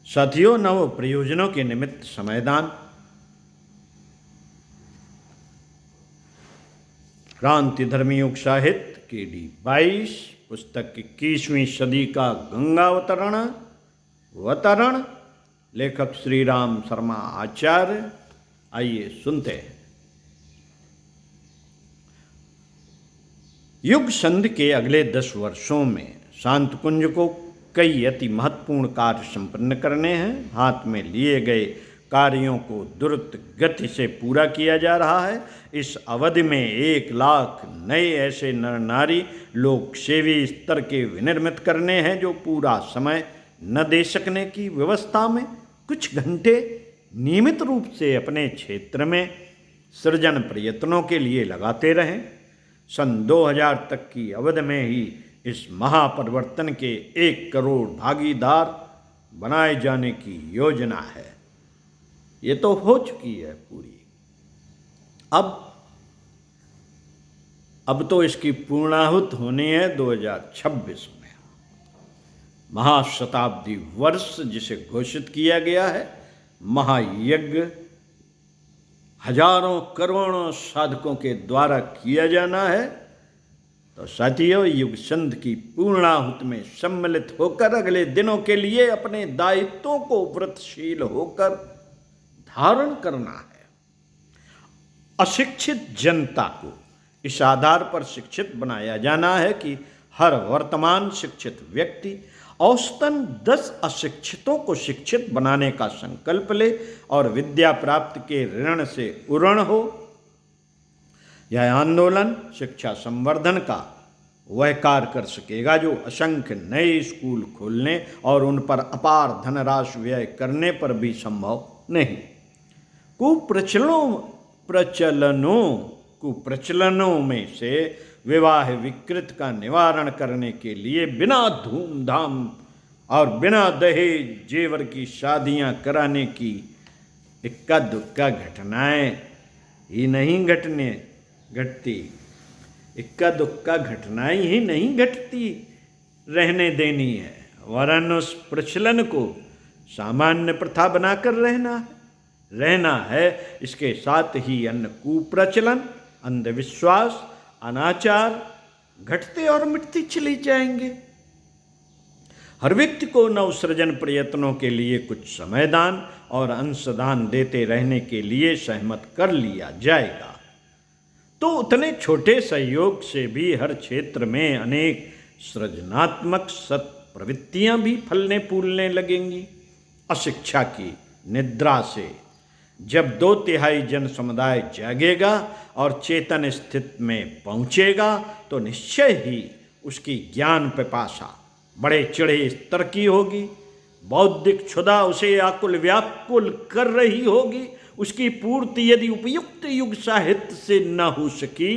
साथियों, नव प्रयोजनों के निमित्त समयदान। क्रांतिधर्मी युग साहित्य KD 22 पुस्तक 21वीं सदी का गंगावतरण लेखक श्री राम शर्मा आचार्य। आइए सुनते हैं। युग संधि के अगले 10 वर्षों में शांतकुंज को कई अति महत्वपूर्ण कार्य संपन्न करने हैं। हाथ में लिए गए कार्यों को द्रुत गति से पूरा किया जा रहा है। इस अवधि में 1 लाख नए ऐसे नर नारी लोक सेवी स्तर के विनिर्मित करने हैं जो पूरा समय न दे सकने की व्यवस्था में कुछ घंटे नियमित रूप से अपने क्षेत्र में सृजन प्रयत्नों के लिए लगाते रहें। सन 2000 तक की अवधि में ही इस महापरिवर्तन के 1 करोड़ भागीदार बनाए जाने की योजना है। ये तो हो चुकी है पूरी। अब तो इसकी पूर्णाहुत होनी है 2026 में। महाशताब्दी वर्ष जिसे घोषित किया गया है, महायज्ञ हजारों करोड़ों साधकों के द्वारा किया जाना है। तो साथियों, युग संधि की पूर्णाहुति में सम्मिलित होकर अगले दिनों के लिए अपने दायित्वों को व्रतशील होकर धारण करना है। अशिक्षित जनता को इस आधार पर शिक्षित बनाया जाना है कि हर वर्तमान शिक्षित व्यक्ति औसतन 10 अशिक्षितों को शिक्षित बनाने का संकल्प ले और विद्या प्राप्ति के ऋण से उऋण हो। यह आंदोलन शिक्षा संवर्धन का वह कार्य कर सकेगा जो असंख्य नए स्कूल खोलने और उन पर अपार धनराशि व्यय करने पर भी संभव नहीं। कुप्रचलनों में से विवाह विकृत का निवारण करने के लिए बिना धूमधाम और बिना दहेज जेवर की शादियां कराने की इक्का दुक्का घटनाएं ही नहीं घटती। इक्का दुक्का घटनाएं ही नहीं घटती रहने देनी है, वरन उस प्रचलन को सामान्य प्रथा बनाकर रहना है। इसके साथ ही अन्य कुप्रचलन, अंधविश्वास, अनाचार घटते और मिटते चले जाएंगे। हर व्यक्ति को नवसृजन प्रयत्नों के लिए कुछ समयदान और अंशदान देते रहने के लिए सहमत कर लिया जाएगा। तो उतने छोटे सहयोग से भी हर क्षेत्र में अनेक सृजनात्मक सत्प्रवृत्तियां भी फलने फूलने लगेंगी। अशिक्षा की निद्रा से जब 2/3 जन समुदाय जागेगा और चेतन स्थिति में पहुंचेगा तो निश्चय ही उसकी ज्ञान पिपासा बड़े चढ़े स्तर की होगी। बौद्धिक क्षुधा उसे आकुल व्याकुल कर रही होगी। उसकी पूर्ति यदि उपयुक्त युग साहित्य से न हो सकी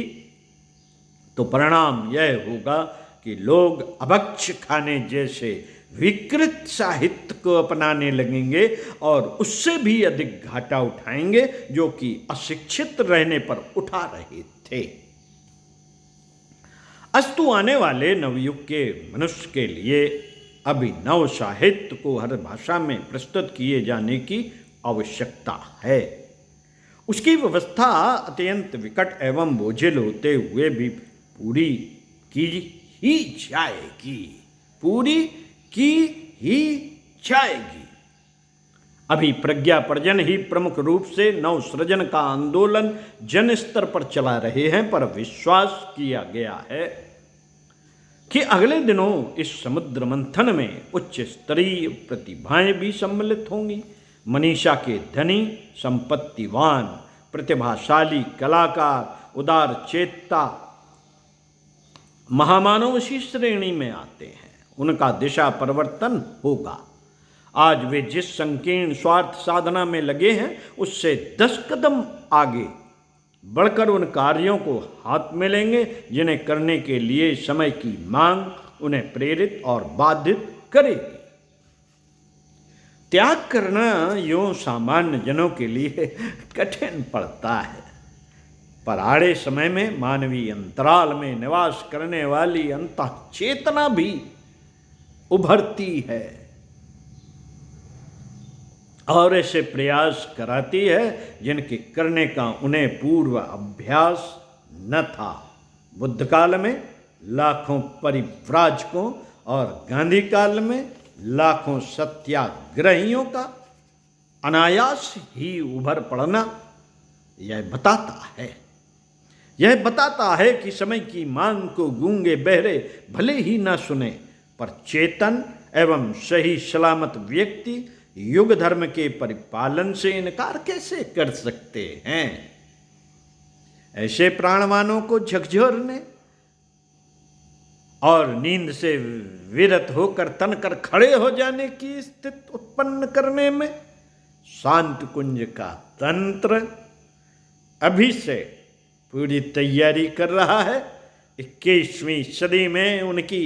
तो परिणाम यह होगा कि लोग अभक्ष खाने जैसे विकृत साहित्य को अपनाने लगेंगे और उससे भी अधिक घाटा उठाएंगे जो कि अशिक्षित रहने पर उठा रहे थे। अस्तु आने वाले नवयुग के मनुष्य के लिए अभिनव साहित्य को हर भाषा में प्रस्तुत किए जाने की आवश्यकता है। उसकी व्यवस्था अत्यंत विकट एवं बोझिल होते हुए भी पूरी की ही जाएगी। अभी प्रज्ञा पर्जन ही प्रमुख रूप से नवसृजन का आंदोलन जन स्तर पर चला रहे हैं, पर विश्वास किया गया है कि अगले दिनों इस समुद्र मंथन में उच्च स्तरीय प्रतिभाएं भी सम्मिलित होंगी। मनीषा के धनी, संपत्तिवान, प्रतिभाशाली कलाकार, उदार चेता महामानव इसी श्रेणी में आते हैं। उनका दिशा परिवर्तन होगा। आज वे जिस संकीर्ण स्वार्थ साधना में लगे हैं उससे 10 कदम आगे बढ़कर उन कार्यों को हाथ में लेंगे जिन्हें करने के लिए समय की मांग उन्हें प्रेरित और बाधित करेगी। त्याग करना यूं सामान्य जनों के लिए कठिन पड़ता है, पर आड़े समय में मानवीय अंतराल में निवास करने वाली अंतः चेतना भी उभरती है। और ऐसे प्रयास कराती है जिनके करने का उन्हें पूर्व अभ्यास न था। बुद्ध काल में लाखों परिव्राजकों और गांधी काल में लाखों सत्याग्रहियों का अनायास ही उभर पड़ना यह बताता है कि समय की मांग को गूंगे बहरे भले ही न सुने, पर चेतन एवं सही सलामत व्यक्ति युग धर्म के परिपालन से इनकार कैसे कर सकते हैं। ऐसे प्राणवानों को झकझोरने और नींद से विरत होकर तनकर खड़े हो जाने की स्थिति उत्पन्न करने में शांत कुंज का तंत्र अभी से पूरी तैयारी कर रहा है। 21वीं सदी में उनकी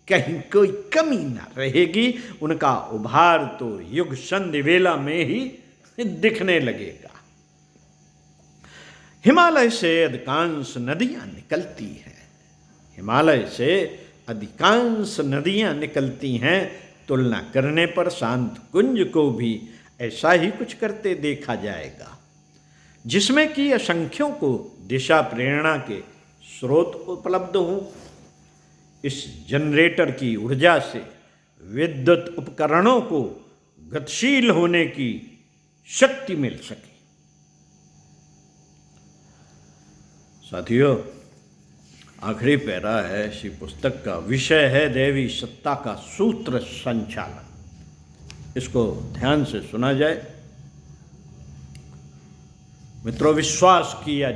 कहीं कोई कमी न रहेगी। उनका उभार तो युग संधि वेला में ही दिखने लगेगा। हिमालय से अधिकांश नदियां निकलती हैं। हिमालय से अधिकांश नदियां निकलती हैं। तुलना करने पर शांत कुंज को भी ऐसा ही कुछ करते देखा जाएगा, जिसमें कि असंख्यों को दिशा प्रेरणा के स्रोत उपलब्ध हों। इस जनरेटर की ऊर्जा से विद्युत उपकरणों को गतिशील होने की शक्ति मिल सके। साथियों, आखिरी पैरा है इसी पुस्तक का। विषय है दैवी सत्ता का सूत्र संचालन। इसको ध्यान से सुना जाए। मित्रों, विश्वास किया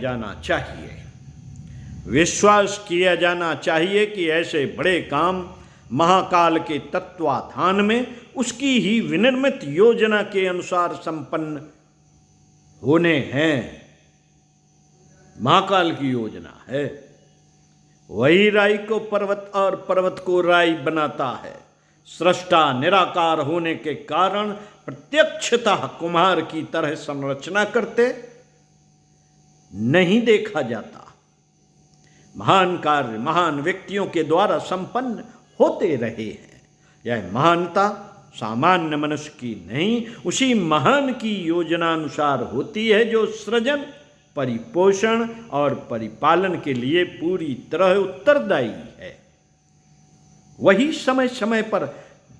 जाना चाहिए कि ऐसे बड़े काम महाकाल के तत्वाधान में उसकी ही विनिर्मित योजना के अनुसार संपन्न होने हैं। महाकाल की योजना है, वही राई को पर्वत और पर्वत को राई बनाता है। सृष्टा निराकार होने के कारण प्रत्यक्षतः कुम्हार की तरह संरचना करते नहीं देखा जाता। महान कार्य महान व्यक्तियों के द्वारा संपन्न होते रहे हैं। यह महानता सामान्य मनुष्य की नहीं, उसी महान की योजनानुसार होती है जो सृजन, परिपोषण और परिपालन के लिए पूरी तरह उत्तरदायी है। वही समय समय पर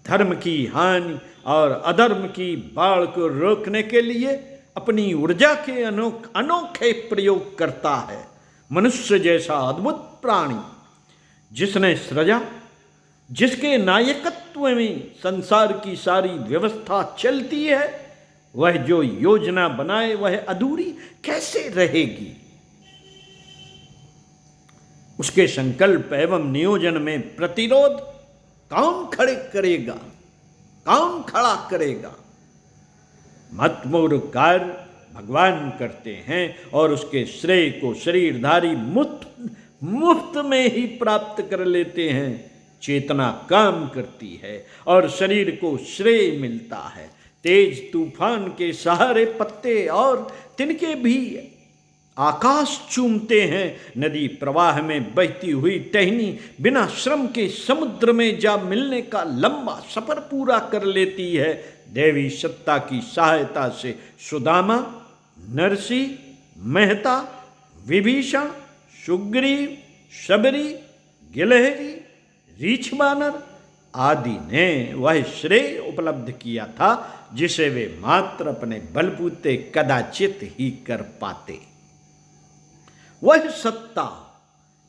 धर्म की हानि और अधर्म की बाढ़ को रोकने के लिए अपनी ऊर्जा के अनोखे प्रयोग करता है। मनुष्य जैसा अद्भुत प्राणी जिसने सृजा, जिसके नायकत्व में संसार की सारी व्यवस्था चलती है, वह जो योजना बनाए वह अधूरी कैसे रहेगी। उसके संकल्प एवं नियोजन में प्रतिरोध कौन खड़ा करेगा। महत्वपूर्ण कार्य भगवान करते हैं और उसके श्रेय को शरीरधारी मुफ्त में ही प्राप्त कर लेते हैं। चेतना काम करती है और शरीर को श्रेय मिलता है। तेज तूफान के सहारे पत्ते और तिनके भी आकाश चूमते हैं। नदी प्रवाह में बहती हुई टहनी बिना श्रम के समुद्र में जा मिलने का लंबा सफर पूरा कर लेती है। देवी सत्ता की सहायता से सुदामा, नरसी, मेहता, विभीषण, सुग्रीव, शबरी, गिलहरी, रीछ बानर आदि ने वह श्रेय उपलब्ध किया था जिसे वे मात्र अपने बलबूते कदाचित ही कर पाते। वह सत्ता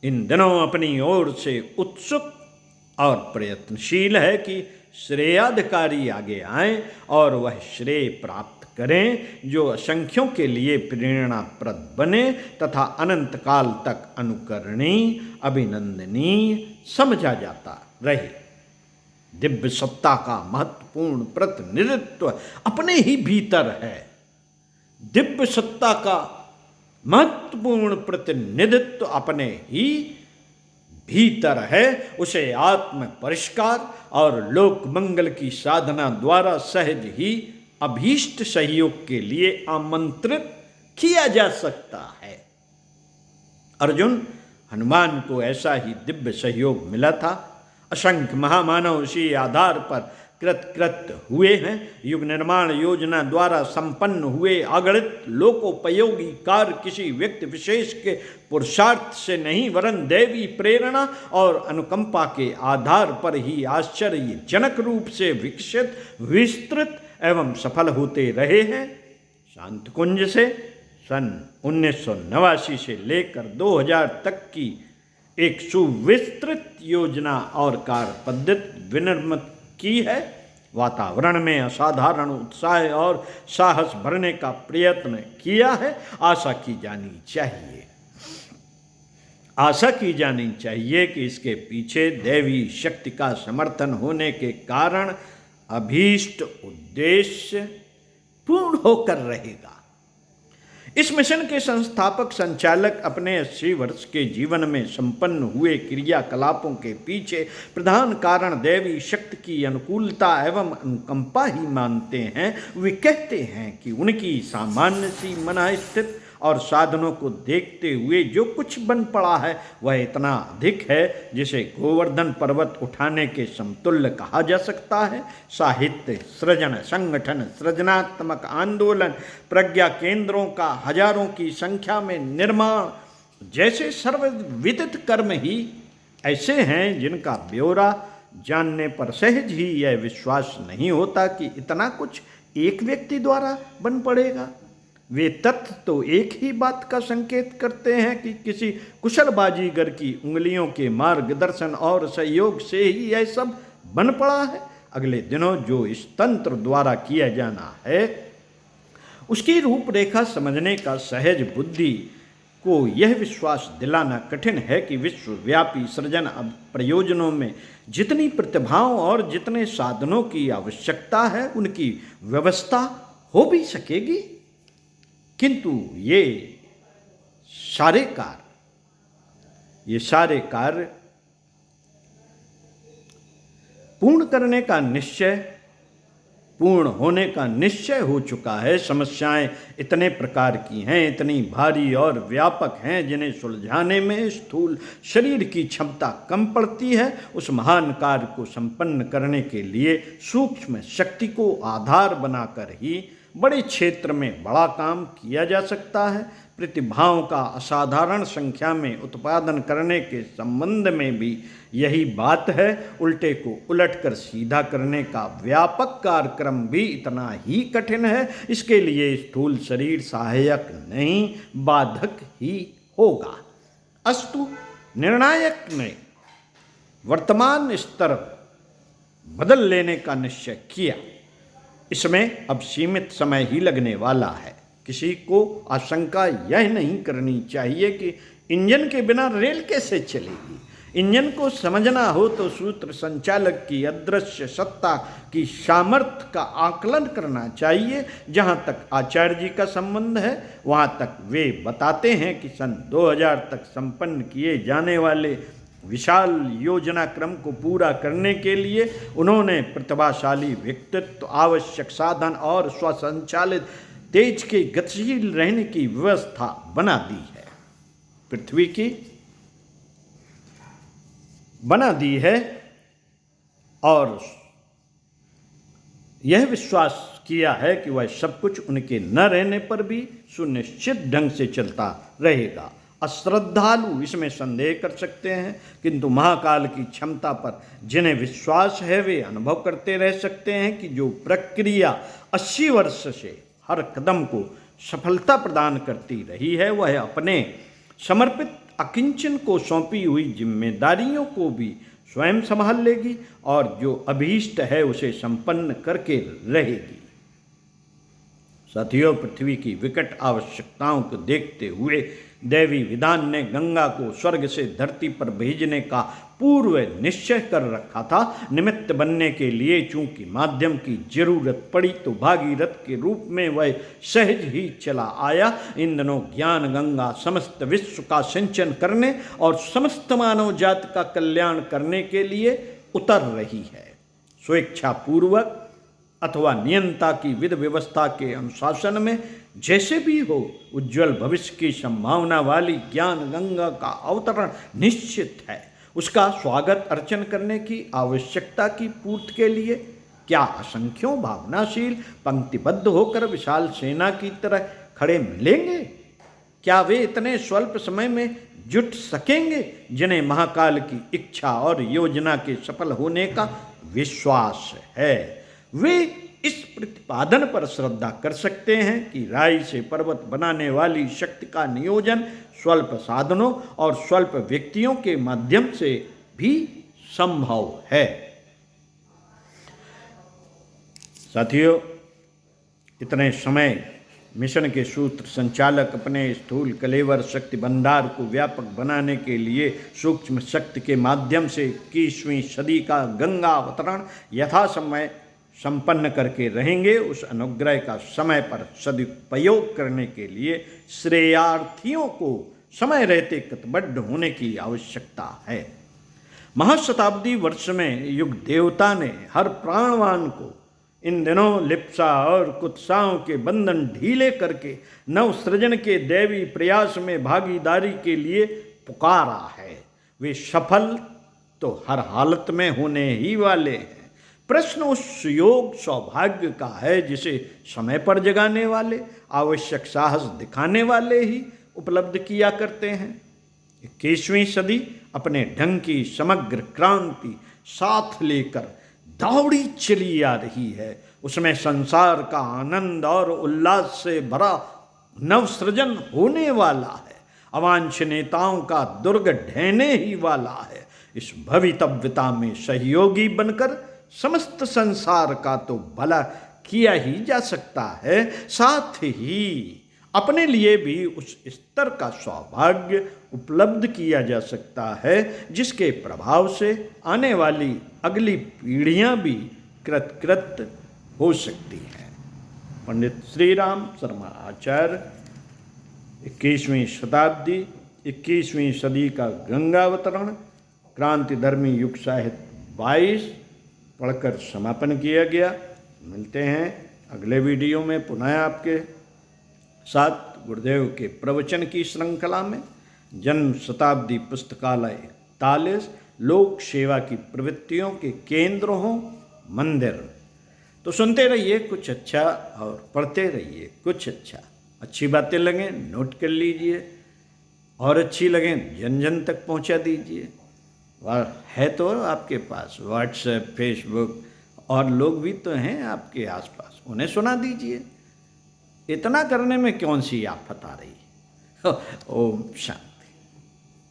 इन दिनों अपनी ओर से उत्सुक और प्रयत्नशील है कि श्रेयाधिकारी आगे आएं और वह श्रेय प्राप्त करें जो असंख्यों के लिए प्रेरणाप्रद बने तथा अनंत काल तक अनुकरणीय, अभिनंदनीय समझा जाता रहे। दिव्य सत्ता का महत्वपूर्ण प्रतिनिधित्व अपने ही भीतर है। दिव्य सत्ता का महत्वपूर्ण प्रतिनिधित्व अपने ही भीतर है। उसे आत्म परिष्कार और लोक मंगल की साधना द्वारा सहज ही अभीष्ट सहयोग के लिए आमंत्रित किया जा सकता है। अर्जुन, हनुमान को ऐसा ही दिव्य सहयोग मिला था। असंख्य महामानव उसी आधार पर कृत हुए हैं। युग निर्माण योजना द्वारा संपन्न हुए अगणित लोकोपयोगी कार्य किसी व्यक्ति विशेष के पुरुषार्थ से नहीं वरन दैवी प्रेरणा और अनुकंपा के आधार पर ही आश्चर्यजनक रूप से विकसित, विस्तृत एवं सफल होते रहे हैं। शांतकुंज से सन 1989 से लेकर 2000 तक की एक सुविस्तृत योजना और कार्य पद्धति विनिर्मित की है। वातावरण में असाधारण उत्साह और साहस भरने का प्रयत्न किया है। आशा की जानी चाहिए कि इसके पीछे दैवी शक्ति का समर्थन होने के कारण अभीष्ट उद्देश्य पूर्ण होकर रहेगा। इस मिशन के संस्थापक संचालक अपने 80 वर्ष के जीवन में संपन्न हुए क्रियाकलापों के पीछे प्रधान कारण दैवी शक्ति की अनुकूलता एवं अनुकंपा ही मानते हैं। वे कहते हैं कि उनकी सामान्य सी मनस्थिति और साधनों को देखते हुए जो कुछ बन पड़ा है वह इतना अधिक है जिसे गोवर्धन पर्वत उठाने के समतुल्य कहा जा सकता है। साहित्य, सृजन, संगठन, सृजनात्मक आंदोलन, प्रज्ञा केंद्रों का हजारों की संख्या में निर्माण जैसे सर्वविदित कर्म ही ऐसे हैं जिनका ब्यौरा जानने पर सहज ही यह विश्वास नहीं होता कि इतना कुछ एक व्यक्ति द्वारा बन पड़ेगा। वे तथ्य तो एक ही बात का संकेत करते हैं कि किसी कुशल बाजीगर की उंगलियों के मार्गदर्शन और सहयोग से ही यह सब बन पड़ा है। अगले दिनों जो इस तंत्र द्वारा किया जाना है उसकी रूपरेखा समझने का सहज बुद्धि को यह विश्वास दिलाना कठिन है कि विश्वव्यापी सृजन अब प्रयोजनों में जितनी प्रतिभाओं और जितने साधनों की आवश्यकता है उनकी व्यवस्था हो भी सकेगी, किंतु ये सारे कार्य पूर्ण करने का निश्चय, पूर्ण होने का निश्चय हो चुका है। समस्याएं इतने प्रकार की हैं, इतनी भारी और व्यापक हैं जिन्हें सुलझाने में स्थूल शरीर की क्षमता कम पड़ती है। उस महान कार्य को संपन्न करने के लिए सूक्ष्म शक्ति को आधार बनाकर ही बड़े क्षेत्र में बड़ा काम किया जा सकता है। प्रतिभाओं का असाधारण संख्या में उत्पादन करने के संबंध में भी यही बात है। उल्टे को उलटकर सीधा करने का व्यापक कार्यक्रम भी इतना ही कठिन है। इसके लिए स्थूल शरीर सहायक नहीं, बाधक ही होगा। अस्तु, निर्णायक ने वर्तमान स्तर बदल लेने का निश्चय किया। इसमें अब सीमित समय ही लगने वाला है। किसी को आशंका यह नहीं करनी चाहिए कि इंजन के बिना रेल कैसे चलेगी। इंजन को समझना हो तो सूत्र संचालक की अदृश्य सत्ता की सामर्थ्य का आकलन करना चाहिए। जहाँ तक आचार्य जी का संबंध है वहाँ तक वे बताते हैं कि सन 2000 तक संपन्न किए जाने वाले विशाल योजना क्रम को पूरा करने के लिए उन्होंने प्रतिभाशाली व्यक्तित्व, आवश्यक साधन और स्वसंचालित तेज के गतिशील रहने की व्यवस्था बना दी है। पृथ्वी की बना दी है और यह विश्वास किया है कि वह सब कुछ उनके न रहने पर भी सुनिश्चित ढंग से चलता रहेगा। अश्रद्धालु इसमें संदेह कर सकते हैं, किंतु महाकाल की क्षमता पर जिन्हें विश्वास है वे अनुभव करते रह सकते हैं कि जो प्रक्रिया 80 वर्ष से हर कदम को सफलता प्रदान करती रही है वह अपने समर्पित अकिंचन को सौंपी हुई जिम्मेदारियों को भी स्वयं संभाल लेगी और जो अभीष्ट है उसे संपन्न करके रहेगी। साथियों, पृथ्वी की विकट आवश्यकताओं को देखते हुए दैवी विधान ने गंगा को स्वर्ग से धरती पर भेजने का पूर्व निश्चय कर रखा था। निमित्त बनने के लिए चूंकि माध्यम की जरूरत पड़ी तो भागीरथ के रूप में वह सहज ही चला आया। इन दिनों ज्ञान गंगा समस्त विश्व का सिंचन करने और समस्त मानव जाति का कल्याण करने के लिए उतर रही है। स्वेच्छा पूर्वक अथवा नियंता की विधि व्यवस्था के अनुशासन में जैसे भी हो उज्जवल भविष्य की संभावना वाली ज्ञान गंगा का अवतरण निश्चित है। उसका स्वागत अर्चन करने की आवश्यकता की पूर्ति के लिए क्या असंख्यों भावनाशील पंक्तिबद्ध होकर विशाल सेना की तरह खड़े मिलेंगे? क्या वे इतने स्वल्प समय में जुट सकेंगे जिन्हें महाकाल की इच्छा और योजना के सफल होने का विश्वास है? वे इस प्रतिपादन पर श्रद्धा कर सकते हैं कि राई से पर्वत बनाने वाली शक्ति का नियोजन स्वल्प साधनों और स्वल्प व्यक्तियों के माध्यम से भी संभव है। साथियों, इतने समय मिशन के सूत्र संचालक अपने स्थूल कलेवर शक्ति भंडार को व्यापक बनाने के लिए सूक्ष्म शक्ति के माध्यम से 21वीं सदी का गंगा अवतरण यथासमय संपन्न करके रहेंगे। उस अनुग्रह का समय पर सदुपयोग करने के लिए श्रेयार्थियों को समय रहते कटिबद्ध होने की आवश्यकता है। महाशताब्दी वर्ष में युग देवता ने हर प्राणवान को इन दिनों लिप्सा और कुत्साओं के बंधन ढीले करके नव सृजन के दैवी प्रयास में भागीदारी के लिए पुकारा है। वे सफल तो हर हालत में होने ही वाले हैं। प्रश्न उस योग सौभाग्य का है जिसे समय पर जगाने वाले, आवश्यक साहस दिखाने वाले ही उपलब्ध किया करते हैं। 21वीं सदी अपने ढंग की समग्र क्रांति साथ लेकर दौड़ी चली आ रही है। उसमें संसार का आनंद और उल्लास से भरा नवसृजन होने वाला है। अवांछनीयताओं का दुर्ग ढहने ही वाला है। इस भवितव्यता में सहयोगी बनकर समस्त संसार का तो भला किया ही जा सकता है, साथ ही अपने लिए भी उस स्तर का सौभाग्य उपलब्ध किया जा सकता है जिसके प्रभाव से आने वाली अगली पीढ़ियां भी कृतकृत हो सकती हैं। पंडित श्री राम शर्मा आचार्य, 21वीं शताब्दी, 21वीं सदी का गंगावतरण, क्रांतिधर्मी युग साहित्य 22 पढ़कर समापन किया गया। मिलते हैं अगले वीडियो में पुनः आपके साथ गुरुदेव के प्रवचन की श्रृंखला में। जन्म शताब्दी पुस्तकालय 41 लोक सेवा की प्रवृत्तियों के केंद्र हों मंदिर। तो सुनते रहिए कुछ अच्छा और पढ़ते रहिए कुछ अच्छा। अच्छी बातें लगें नोट कर लीजिए और अच्छी लगें जन जन तक पहुंचा दीजिए। है तो आपके पास व्हाट्सएप, फेसबुक और लोग भी तो हैं आपके आसपास, उन्हें सुना दीजिए। इतना करने में कौन सी आफत आ रही है। ओम शांति।